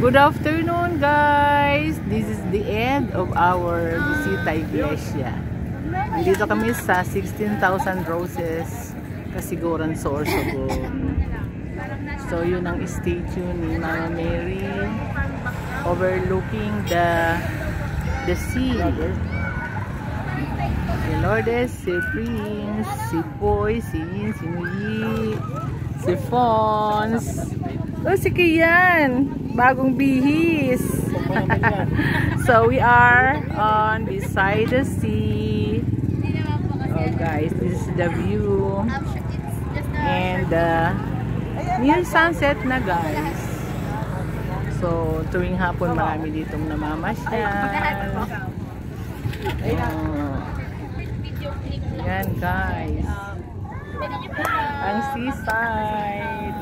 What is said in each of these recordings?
Good afternoon, guys! This is the end of our Visita Iglesia. Nandito kami sa 16,000 Roses, Kasiguran, Sorsogon. So, yun ang statue ni Mama Mary overlooking the sea. Si Lourdes, si Prince, si Boy, si Yin, si Nuyi, si Fons. Oh, si Kian, bagong bihis. So we are on beside the sea. Oh guys, this is the view. And near sunset na guys. So tuwing hapon marami ditong namamasyal. Yan guys. Ang seaside.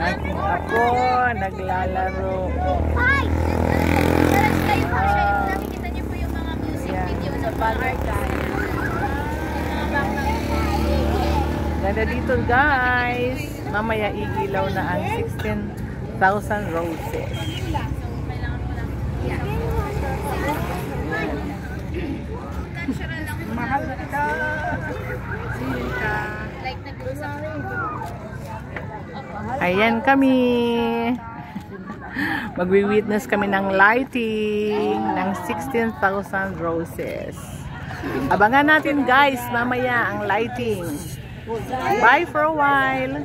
Aking ako naglalaro. Nakikita niyo po yung mga music video sa Baller guys. Ganda dito guys. Mamaya igilaw na ang 16,000 Roses. Mahal ka. Like Ayan kami. Magwi-witness kami ng lighting ng 16,000 Roses. Abangan natin guys mamaya ang lighting. Bye for a while.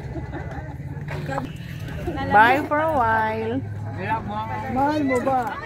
Bye for a while. Mahal mo ba?